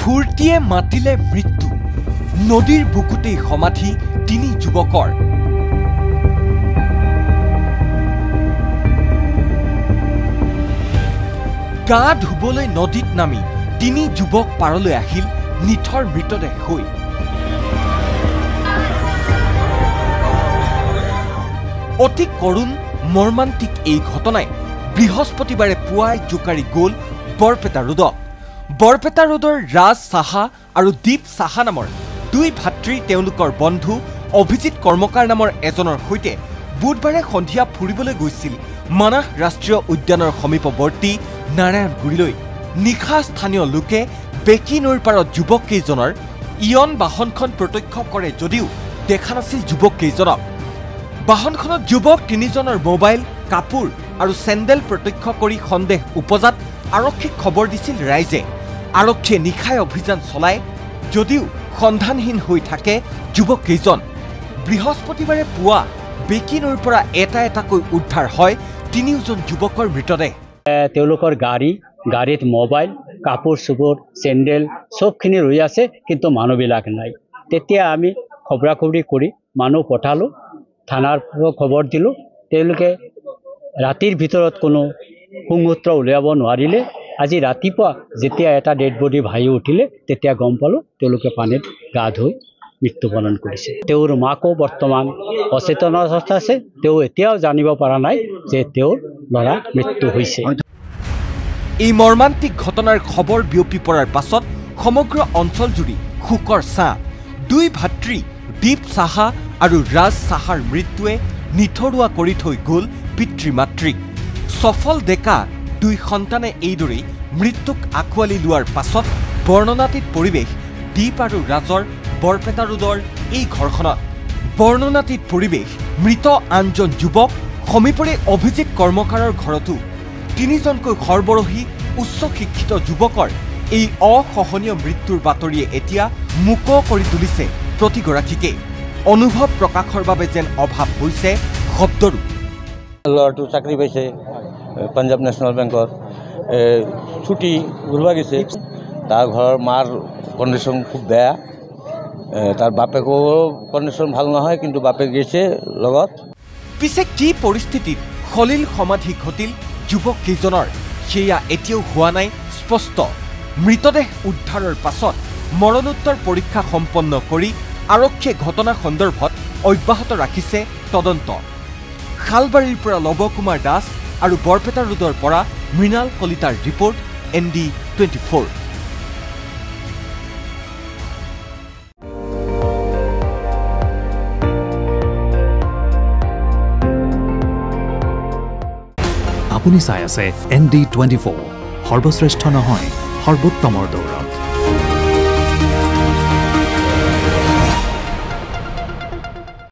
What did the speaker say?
ফূৰ্তিয়ে মাতিলে মৃত্যু নদীৰ বুকুতেই সমাধি তিনি যুৱকৰ গা ধুবলৈ নদীত নামি তিনি যুৱক পাৰলৈ আহিল নিথৰ মৃতদেহ হৈ অতি কৰুণ মৰ্মান্তিক এই ঘটনাই বৃহস্পতিবাৰে পুৱাই জোকাৰি গ'ল বৰপেটা ৰোডত বৰপেটা ৰোডৰ ৰাজ সাহা আৰু দীপ সাহা নামৰ দুই ভাতৃ তেওঁলোকৰ বন্ধু অভিজিত কৰ্মকাৰ নামৰ এজনৰ সৈতে বুধবাৰে সন্ধিয়া ফুৰিবলৈ গৈছিল মানাহ ৰাষ্ট্ৰীয় উদ্যানৰ সমীপৱৰ্তী নাৰায়ণগুৰিলৈ নিশা স্থানীয় লোকে বেকি নৈৰ পাৰত যুৱক কেইজনৰ ইয়ন বাহনখন প্ৰত্যক্ষ কৰে যদিও দেখা নাছিল যুৱক কেইজনক বাহনখনত যুৱক তিনিজনৰ মোবাইল কাপোৰ আৰু চেণ্ডেল প্ৰত্যক্ষ কৰি সন্দেহ উপজাত আৰক্ষীক খবৰ দিছিল ৰাইজে আৰক্ষীয়ে নিশাই অভিযান চলায় যদিও সন্ধানহীন হৈ থাকে যুৱক কেইজন বৃহস্পতিবাৰে পুৱা বেকি নৈৰ পৰা এটাকৈ উদ্ধাৰ হয় তিনিওজন যুৱকৰ মৃতদেহ তেওঁলোকৰ গাড়ীত মোবাইল কাপোৰ চুপোৰ চেণ্ডেল সবখিনি ৰৈ আছে কিন্তু মানুহবিলাক নাই তেতিয়া আমি খবৰা-খবৰি কৰি মানুহ পঠালোঁ থানাৰ খবৰ দিলোঁ তেওঁলোকে ৰাতিৰ ভিতৰত কোনো সুঙুত্ৰ উলিয়াব নোৱাৰিলে আজি ৰাতিপুৱা যেতিয়া এটা ডেড বডি ভাহি উঠিলে তেতিয়া গম পালোঁ তেওঁলোকে পানীত গা ধুই মৃত্যুবৰণ কৰিছে তেওঁৰ মাকো বৰ্তমান অচেতন অৱস্থা আছে তেওঁ এতিয়াও জানিব পৰা নাই যে তেওঁৰ ল'ৰা মৃত্যু হৈছে এই মৰ্মান্তিক ঘটনাৰ খবৰ বিয়পি পৰাৰ পাছত সমগ্ৰ অঞ্চলজুৰি শোকৰ ছাঁ দুই ভাতৃ দীপ সাহা আৰু ৰাজ সাহাৰ মৃত্যুৱে নিথৰুৱা কৰি থৈ গ'ল পিতৃ মাতৃক সফল ডেকা দুই সন্তানে এইদৰেই মৃত্যুক আঁকোৱালি লোৱাৰ পাছত বৰ্ণনাতীত পৰিৱেশ দীপ আৰু ৰাজৰ বৰপেটা ৰোডৰ এই ঘৰখনত বৰ্ণনাতীত পৰিৱেশ মৃত আনজন যুৱক সমীপৰে অভিজিত কৰ্মকাৰৰ ঘৰতো তিনিজনকৈ সৰ্বৰহী উচ্চ শিক্ষিত যুৱকৰ এই অসহনীয় মৃত্যুৰ বাতৰিয়ে এতিয়া মুক কৰি তুলিছে প্ৰতিগৰাকীকে অনুভৱ প্ৰকাশৰ বাবে যেন অভাৱ হৈছে শব্দৰো ল'ৰাটো চাকৰি পাইছে পাঞ্জাৱ নেশ্যনেল বেংকত ছুটি ঘূৰিব গৈছে তাৰ ঘৰৰ মাৰ কণ্ডিশ্যন খুব বেয়া তাৰ বাপেকো কণ্ডিশ্যন ভাল নহয় কিন্তু বাপেক গৈছে লগত পিছে কি পৰিস্থিতিত খলিল সমাধি ঘটিল যুৱক কেইজনৰ সেয়া এতিয়াও হোৱা নাই স্পষ্ট মৃতদেহ উদ্ধাৰৰ পাছত মৰণোত্তৰ পৰীক্ষা সম্পন্ন কৰি আৰক্ষীয়ে ঘটনা সন্দৰ্ভত অব্যাহত ৰাখিছে তদন্ত খালবাৰীৰ পৰা লৱ কুমাৰ দাস আৰু বৰপেটা ৰোডৰ পৰা মৃণাল কলিতাৰ ৰিপৰ্ট ND24 আপুনি চাই আছে ND24 সৰ্বশ্ৰেষ্ঠ নহয় সৰ্বোত্তমৰ দৌৰা